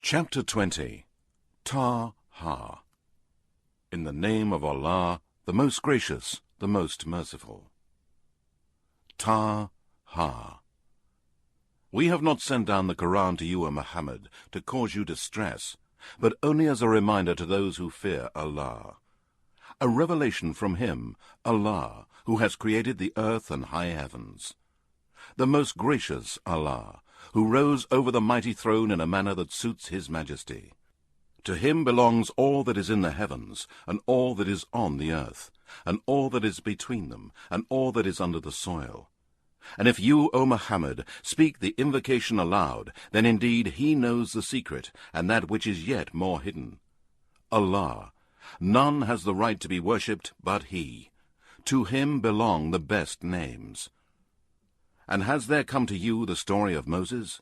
Chapter 20. Taha. In the name of Allah, the most gracious, the most merciful. Taha. We have not sent down the Qur'an to you, O Muhammad, to cause you distress, but only as a reminder to those who fear Allah. A revelation from Him, Allah, who has created the earth and high heavens. The most gracious Allah, who rose over the mighty throne in a manner that suits His majesty. To Him belongs all that is in the heavens, and all that is on the earth, and all that is between them, and all that is under the soil. And if you, O Muhammad, speak the invocation aloud, then indeed He knows the secret, and that which is yet more hidden. Allah, none has the right to be worshipped but He. To Him belong the best names. And has there come to you the story of Moses?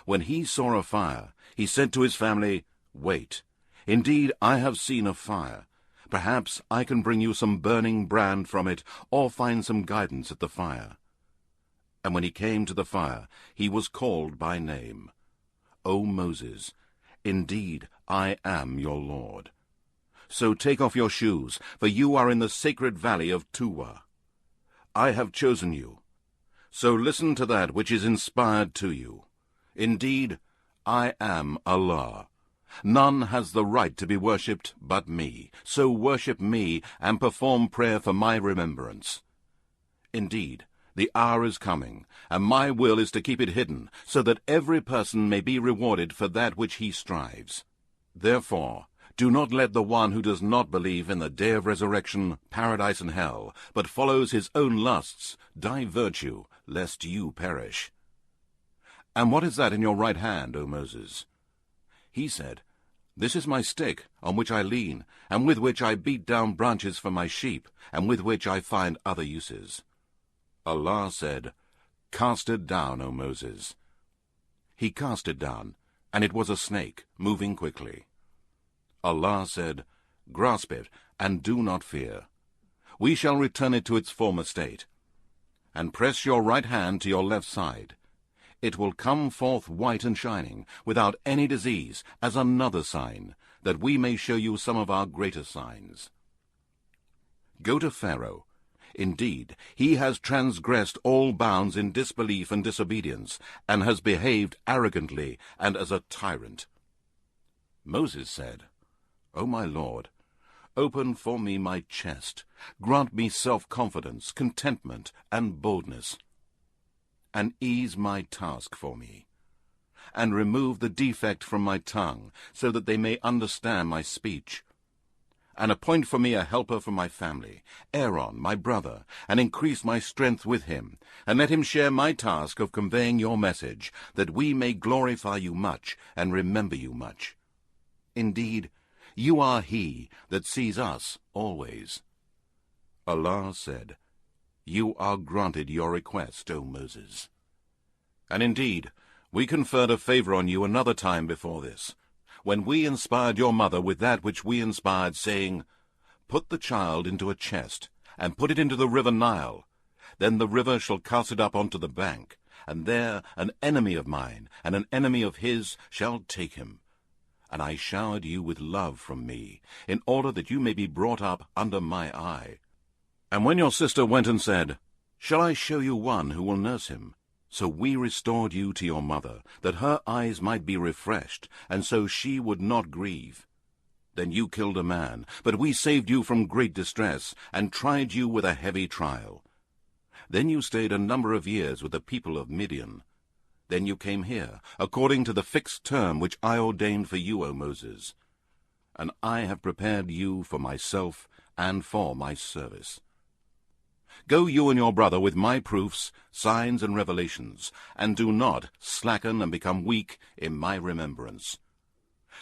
When he saw a fire, he said to his family, "Wait, indeed I have seen a fire. Perhaps I can bring you some burning brand from it, or find some guidance at the fire." And when he came to the fire, he was called by name. "O Moses, indeed I am your Lord. So take off your shoes, for you are in the sacred valley of Tuwa. I have chosen you. So listen to that which is inspired to you. Indeed, I am Allah. None has the right to be worshipped but me. So worship me and perform prayer for my remembrance. Indeed, the hour is coming, and my will is to keep it hidden, so that every person may be rewarded for that which he strives. Therefore, do not let the one who does not believe in the day of resurrection, paradise and hell, but follows his own lusts, divert you, lest you perish." "And what is that in your right hand, O Moses?" He said, "This is my stick, on which I lean, and with which I beat down branches for my sheep, and with which I find other uses." Allah said, "Cast it down, O Moses." He cast it down, and it was a snake, moving quickly. Allah said, "Grasp it, and do not fear. We shall return it to its former state. And press your right hand to your left side. It will come forth white and shining, without any disease, as another sign, that we may show you some of our greater signs. Go to Pharaoh. Indeed, he has transgressed all bounds in disbelief and disobedience, and has behaved arrogantly and as a tyrant." Moses said, "O my Lord, open for me my chest, grant me self-confidence, contentment, and boldness, and ease my task for me, and remove the defect from my tongue, so that they may understand my speech. And appoint for me a helper for my family, Aaron, my brother, and increase my strength with him, and let him share my task of conveying your message, that we may glorify you much and remember you much. Indeed, you are He that sees us always." Allah said, "You are granted your request, O Moses. And indeed, we conferred a favor on you another time before this, when we inspired your mother with that which we inspired, saying, 'Put the child into a chest, and put it into the river Nile. Then the river shall cast it up onto the bank, and there an enemy of mine and an enemy of his shall take him. And I showered you with love from me, in order that you may be brought up under my eye.' And when your sister went and said, 'Shall I show you one who will nurse him?' So we restored you to your mother, that her eyes might be refreshed, and so she would not grieve. Then you killed a man, but we saved you from great distress, and tried you with a heavy trial. Then you stayed a number of years with the people of Midian. Then you came here, according to the fixed term which I ordained for you, O Moses. And I have prepared you for myself and for my service. Go you and your brother with my proofs, signs, and revelations, and do not slacken and become weak in my remembrance.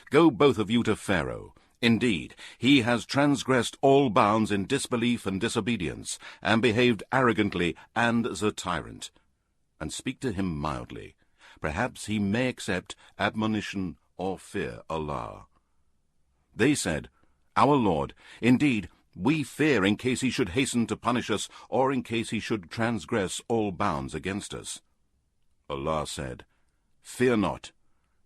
Go both of you to Pharaoh. Indeed, he has transgressed all bounds in disbelief and disobedience, and behaved arrogantly and as a tyrant. And speak to him mildly. Perhaps he may accept admonition or fear Allah." They said, "Our Lord, indeed, we fear in case he should hasten to punish us, or in case he should transgress all bounds against us." Allah said, "Fear not.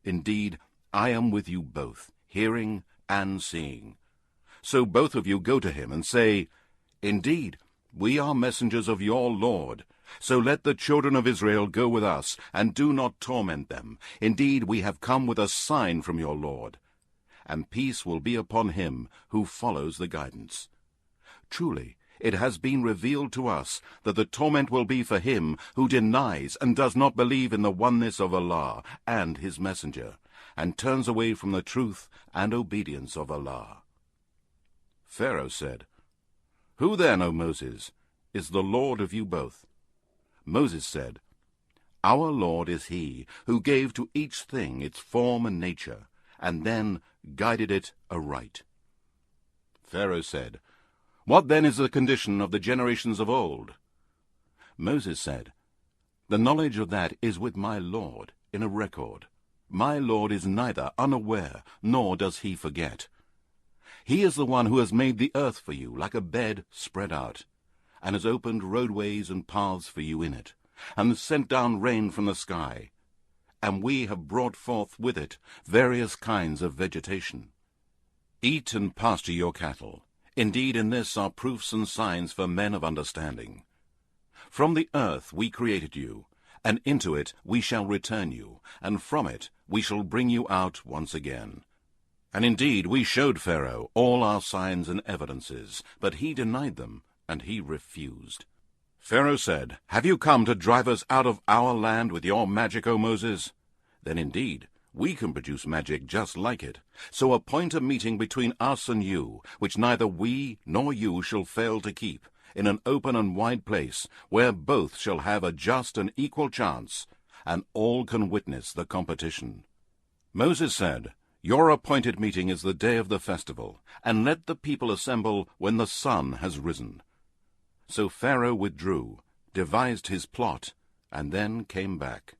Indeed, I am with you both, hearing and seeing. So both of you go to him and say, Indeed, we are messengers of your Lord. So let the children of Israel go with us, and do not torment them. Indeed, we have come with a sign from your Lord. And peace will be upon him who follows the guidance. Truly, it has been revealed to us that the torment will be for him who denies and does not believe in the oneness of Allah and his messenger, and turns away from the truth and obedience of Allah. Pharaoh said, Who then, O Moses, is the Lord of you both? Moses said, Our Lord is he who gave to each thing its form and nature, and then guided it aright. Pharaoh said, What then is the condition of the generations of old? Moses said, The knowledge of that is with my Lord in a record. My Lord is neither unaware, nor does he forget. He is the one who has made the earth for you like a bed spread out, and has opened roadways and paths for you in it, and sent down rain from the sky. And we have brought forth with it various kinds of vegetation. Eat and pasture your cattle. Indeed, in this are proofs and signs for men of understanding. From the earth we created you, and into it we shall return you, and from it we shall bring you out once again. And indeed we showed Pharaoh all our signs and evidences, but he denied them, and he refused. Pharaoh said, Have you come to drive us out of our land with your magic, O Moses? Then indeed we can produce magic just like it. So appoint a meeting between us and you, which neither we nor you shall fail to keep, in an open and wide place, where both shall have a just and equal chance, and all can witness the competition. Moses said, Your appointed meeting is the day of the festival, and let the people assemble when the sun has risen. So Pharaoh withdrew, devised his plot, and then came back.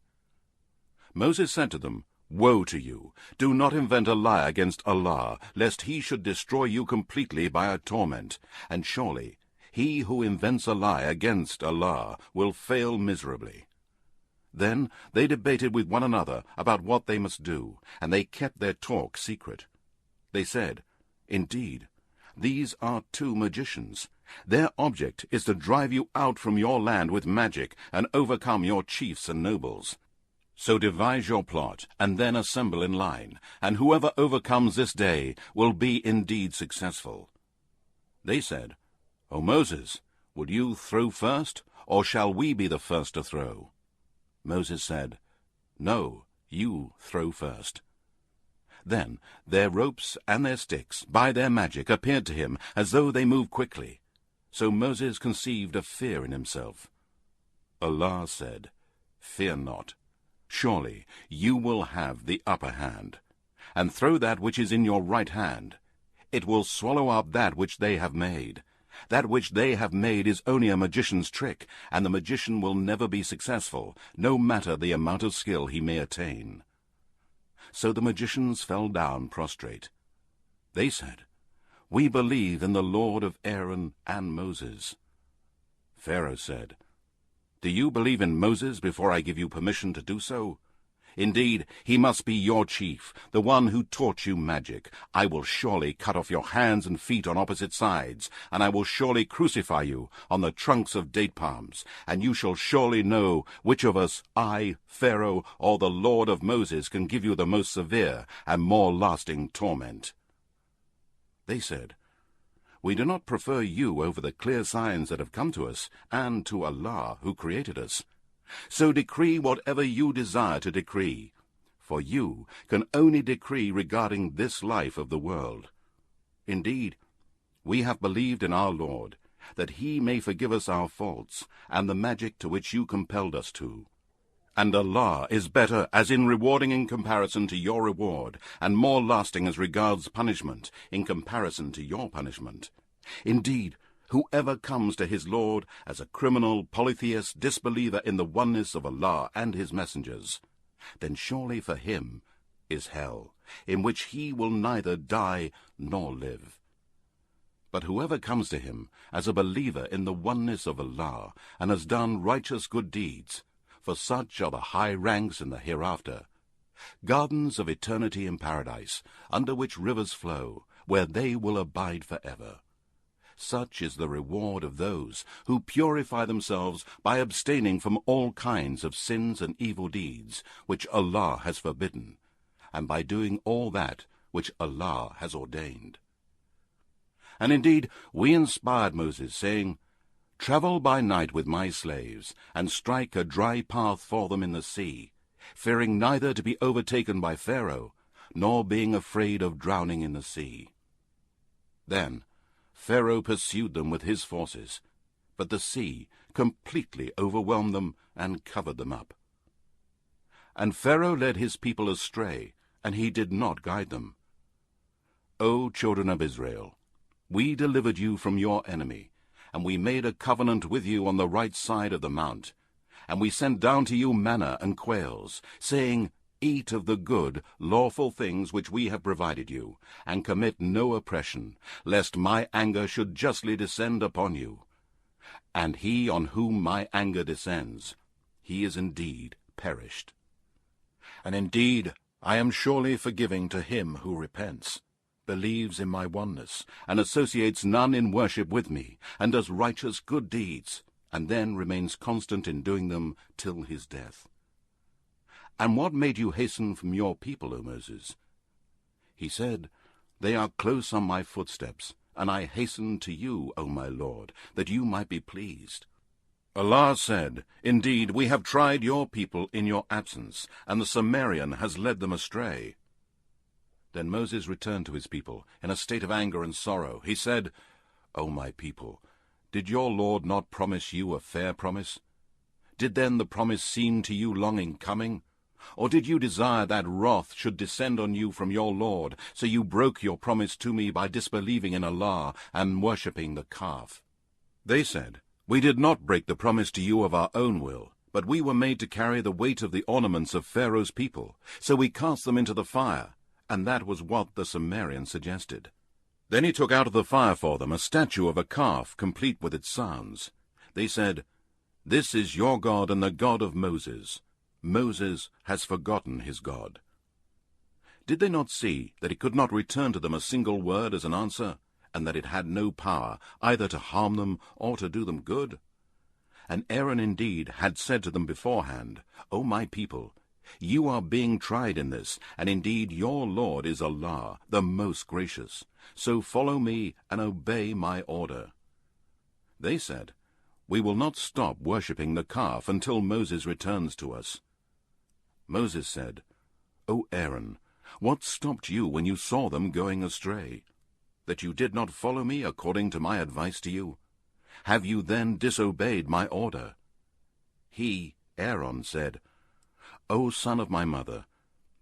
Moses said to them, Woe to you! Do not invent a lie against Allah, lest he should destroy you completely by a torment, and surely he who invents a lie against Allah will fail miserably. Then they debated with one another about what they must do, and they kept their talk secret. They said, Indeed, these are two magicians. Their object is to drive you out from your land with magic and overcome your chiefs and nobles. So devise your plot, and then assemble in line, and whoever overcomes this day will be indeed successful. They said, O Moses, would you throw first, or shall we be the first to throw? Moses said, No, you throw first. Then their ropes and their sticks, by their magic, appeared to him as though they moved quickly. So Moses conceived a fear in himself. Allah said, Fear not. Surely you will have the upper hand. And throw that which is in your right hand. It will swallow up that which they have made. That which they have made is only a magician's trick, and the magician will never be successful, no matter the amount of skill he may attain. So the magicians fell down prostrate. They said, We believe in the Lord of Aaron and Moses. Pharaoh said, Do you believe in Moses before I give you permission to do so? Indeed, he must be your chief, the one who taught you magic. I will surely cut off your hands and feet on opposite sides, and I will surely crucify you on the trunks of date palms, and you shall surely know which of us, I, Pharaoh, or the Lord of Moses, can give you the most severe and more lasting torment. They said, We do not prefer you over the clear signs that have come to us, and to Allah, who created us. So decree whatever you desire to decree, for you can only decree regarding this life of the world. Indeed, we have believed in our Lord, that he may forgive us our faults, and the magic to which you compelled us to. And Allah is better as in rewarding in comparison to your reward, and more lasting as regards punishment in comparison to your punishment. Indeed, whoever comes to his Lord as a criminal, polytheist, disbeliever in the oneness of Allah and his messengers, then surely for him is hell, in which he will neither die nor live. But whoever comes to him as a believer in the oneness of Allah and has done righteous good deeds, for such are the high ranks in the hereafter, gardens of eternity in paradise, under which rivers flow, where they will abide forever. Such is the reward of those who purify themselves by abstaining from all kinds of sins and evil deeds, which Allah has forbidden, and by doing all that which Allah has ordained. And indeed, we inspired Moses, saying, Travel by night with my slaves, and strike a dry path for them in the sea, fearing neither to be overtaken by Pharaoh, nor being afraid of drowning in the sea. Then Pharaoh pursued them with his forces, but the sea completely overwhelmed them and covered them up. And Pharaoh led his people astray, and he did not guide them. O children of Israel, we delivered you from your enemy, and we made a covenant with you on the right side of the mount, and we sent down to you manna and quails, saying, Eat of the good, lawful things which we have provided you, and commit no oppression, lest my anger should justly descend upon you. And he on whom my anger descends, he is indeed perished. And indeed, I am surely forgiving to him who repents, believes in my oneness, and associates none in worship with me, and does righteous good deeds, and then remains constant in doing them till his death. And what made you hasten from your people, O Moses? He said, They are close on my footsteps, and I hasten to you, O my Lord, that you might be pleased. Allah said, Indeed, we have tried your people in your absence, and the Sumerian has led them astray. Then Moses returned to his people in a state of anger and sorrow. He said, O my people, did your Lord not promise you a fair promise? Did then the promise seem to you long in coming? Or did you desire that wrath should descend on you from your Lord, so you broke your promise to me by disbelieving in Allah and worshipping the calf? They said, We did not break the promise to you of our own will, but we were made to carry the weight of the ornaments of Pharaoh's people, so we cast them into the fire, and that was what the Sumerian suggested. Then he took out of the fire for them a statue of a calf, complete with its sounds. They said, This is your God and the God of Moses. Moses has forgotten his God. Did they not see that he could not return to them a single word as an answer, and that it had no power either to harm them or to do them good? And Aaron indeed had said to them beforehand, O my people, you are being tried in this, and indeed your Lord is Allah, the most gracious. So follow me and obey my order. They said, We will not stop worshipping the calf until Moses returns to us. Moses said, O Aaron, what stopped you when you saw them going astray? That you did not follow me according to my advice to you? Have you then disobeyed my order? He, Aaron, said, O son of my mother,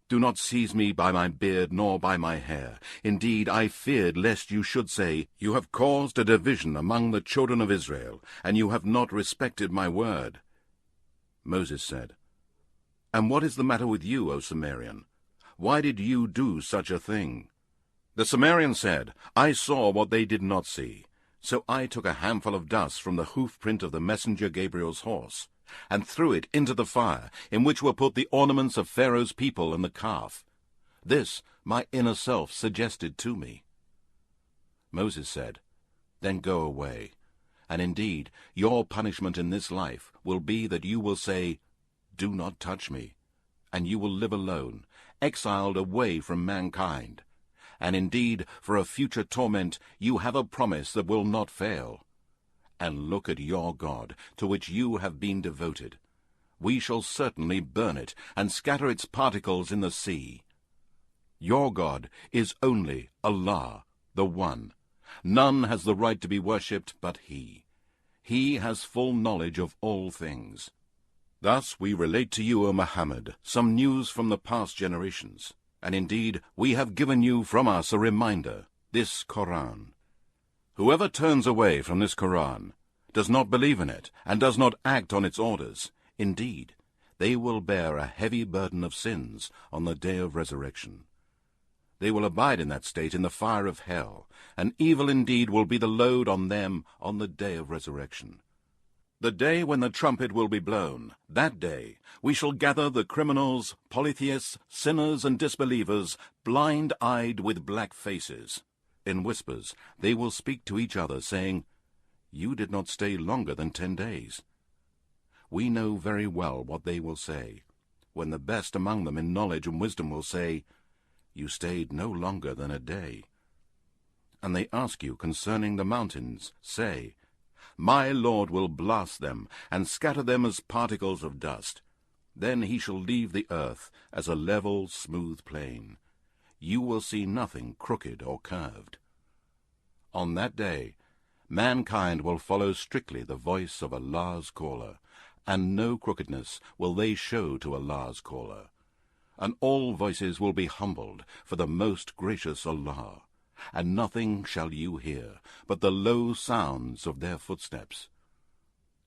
do not seize me by my beard nor by my hair. Indeed, I feared lest you should say, You have caused a division among the children of Israel, and you have not respected my word. Moses said, And what is the matter with you, O Sumerian? Why did you do such a thing? The Sumerian said, I saw what they did not see. So I took a handful of dust from the hoof-print of the messenger Gabriel's horse, and threw it into the fire, in which were put the ornaments of Pharaoh's people and the calf. This my inner self suggested to me. Moses said, Then go away, and indeed your punishment in this life will be that you will say, Do not touch me, and you will live alone, exiled away from mankind. And indeed, for a future torment you have a promise that will not fail. And look at your God, to which you have been devoted. We shall certainly burn it, and scatter its particles in the sea. Your God is only Allah, the One. None has the right to be worshipped but He. He has full knowledge of all things. Thus we relate to you, O Muhammad, some news from the past generations. And indeed, we have given you from us a reminder, this Qur'an. Whoever turns away from this Qur'an, does not believe in it, and does not act on its orders, indeed, they will bear a heavy burden of sins on the day of resurrection. They will abide in that state in the fire of hell, and evil indeed will be the load on them on the day of resurrection. The day when the trumpet will be blown, that day we shall gather the criminals, polytheists, sinners, and disbelievers, blind-eyed with black faces. In whispers they will speak to each other, saying, "You did not stay longer than 10 days." We know very well what they will say, when the best among them in knowledge and wisdom will say, "You stayed no longer than a day." And they ask you concerning the mountains, say, "My Lord will blast them, and scatter them as particles of dust. Then he shall leave the earth as a level, smooth plain. You will see nothing crooked or curved." On that day, mankind will follow strictly the voice of Allah's caller, and no crookedness will they show to Allah's caller. And all voices will be humbled for the most gracious Allah, and nothing shall you hear but the low sounds of their footsteps.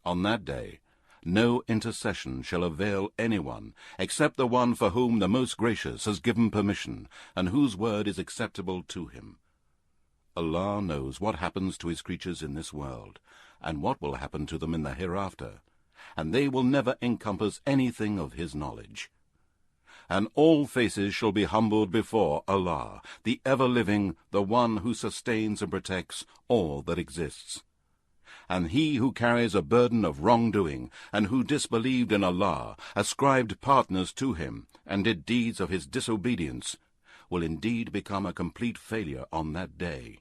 On that day, no intercession shall avail anyone except the one for whom the Most Gracious has given permission, and whose word is acceptable to him. Allah knows what happens to his creatures in this world, and what will happen to them in the hereafter, and they will never encompass anything of his knowledge. And all faces shall be humbled before Allah, the ever-living, the one who sustains and protects all that exists. And he who carries a burden of wrongdoing, and who disbelieved in Allah, ascribed partners to him, and did deeds of his disobedience, will indeed become a complete failure on that day.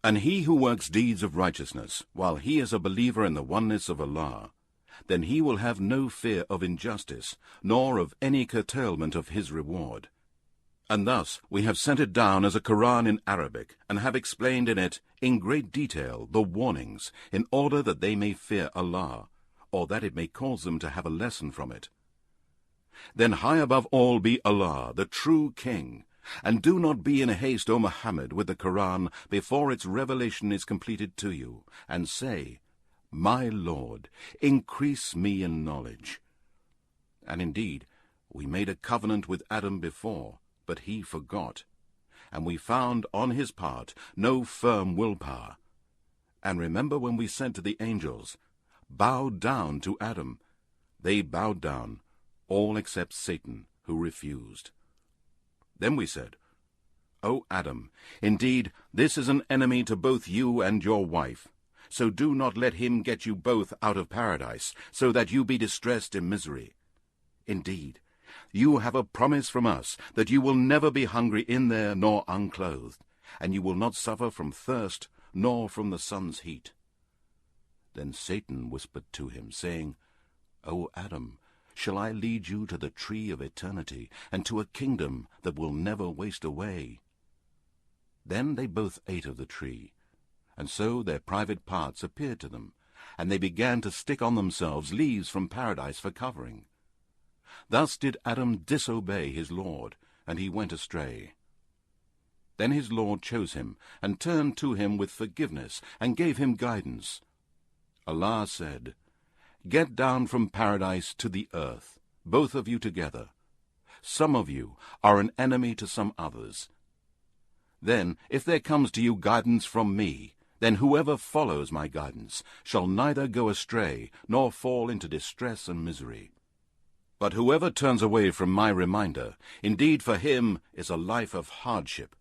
And he who works deeds of righteousness, while he is a believer in the oneness of Allah, then he will have no fear of injustice, nor of any curtailment of his reward. And thus we have sent it down as a Qur'an in Arabic, and have explained in it in great detail the warnings, in order that they may fear Allah, or that it may cause them to have a lesson from it. Then high above all be Allah, the true King, and do not be in haste, O Muhammad, with the Qur'an before its revelation is completed to you, and say, "My Lord, increase me in knowledge." And indeed, we made a covenant with Adam before, but he forgot, and we found on his part no firm willpower. And remember when we said to the angels, "Bow down to Adam." They bowed down, all except Satan, who refused. Then we said, "O Adam, indeed this is an enemy to both you and your wife. So do not let him get you both out of paradise, so that you be distressed in misery. Indeed, you have a promise from us that you will never be hungry in there nor unclothed, and you will not suffer from thirst nor from the sun's heat." Then Satan whispered to him, saying, "O Adam, shall I lead you to the tree of eternity, and to a kingdom that will never waste away?" Then they both ate of the tree, and so their private parts appeared to them, and they began to stick on themselves leaves from paradise for covering. Thus did Adam disobey his Lord, and he went astray. Then his Lord chose him, and turned to him with forgiveness, and gave him guidance. Allah said, "Get down from paradise to the earth, both of you together. Some of you are an enemy to some others. Then, if there comes to you guidance from me, then whoever follows my guidance shall neither go astray nor fall into distress and misery. But whoever turns away from my reminder, indeed for him is a life of hardship,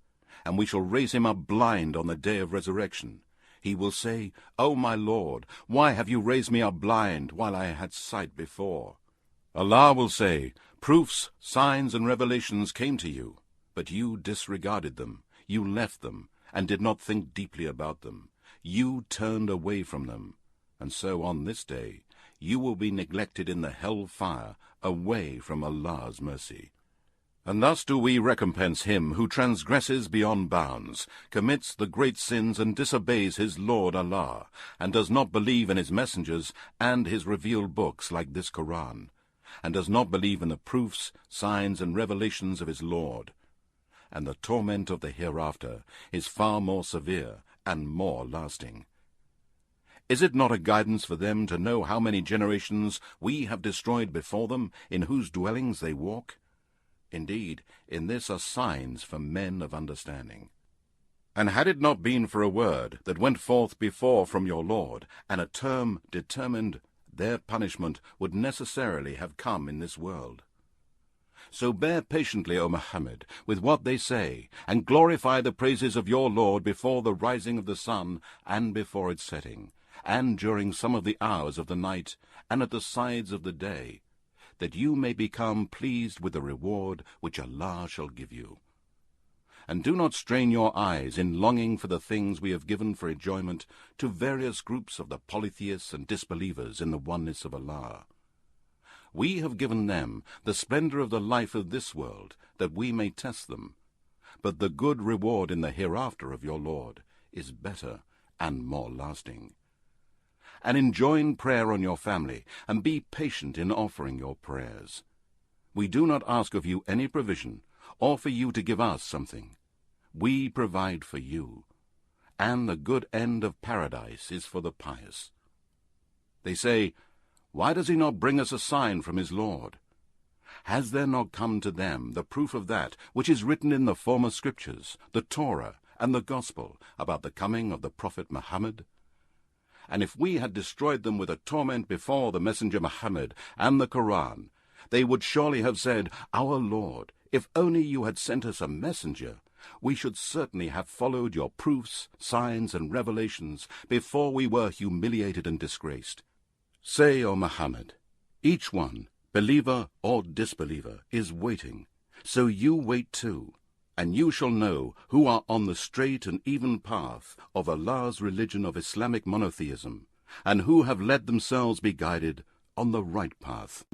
and we shall raise him up blind on the day of resurrection. He will say, 'O my Lord, why have you raised me up blind while I had sight before?' Allah will say, 'Proofs, signs, and revelations came to you, but you disregarded them, you left them, and did not think deeply about them. You turned away from them, and so on this day you will be neglected in the hell fire, away from Allah's mercy.' And thus do we recompense him who transgresses beyond bounds, commits the great sins, and disobeys his Lord Allah, and does not believe in his messengers and his revealed books like this Qur'an, and does not believe in the proofs, signs, and revelations of his Lord. And the torment of the hereafter is far more severe and more lasting. Is it not a guidance for them to know how many generations we have destroyed before them, in whose dwellings they walk? Indeed, in this are signs for men of understanding. And had it not been for a word that went forth before from your Lord, and a term determined, their punishment would necessarily have come in this world. So bear patiently, O Muhammad, with what they say, and glorify the praises of your Lord before the rising of the sun, and before its setting, and during some of the hours of the night, and at the sides of the day, that you may become pleased with the reward which Allah shall give you. And do not strain your eyes in longing for the things we have given for enjoyment to various groups of the polytheists and disbelievers in the oneness of Allah. We have given them the splendor of the life of this world, that we may test them. But the good reward in the hereafter of your Lord is better and more lasting. And enjoin prayer on your family, and be patient in offering your prayers. We do not ask of you any provision, or for you to give us something. We provide for you, and the good end of paradise is for the pious. They say, why does he not bring us a sign from his Lord? Has there not come to them the proof of that which is written in the former scriptures, the Torah and the Gospel, about the coming of the Prophet Muhammad? And if we had destroyed them with a torment before the messenger Muhammad and the Qur'an, they would surely have said, our Lord, if only you had sent us a messenger, we should certainly have followed your proofs, signs, and revelations before we were humiliated and disgraced. Say, O Muhammad, each one, believer or disbeliever, is waiting, so you wait too, and you shall know who are on the straight and even path of Allah's religion of Islamic monotheism, and who have let themselves be guided on the right path.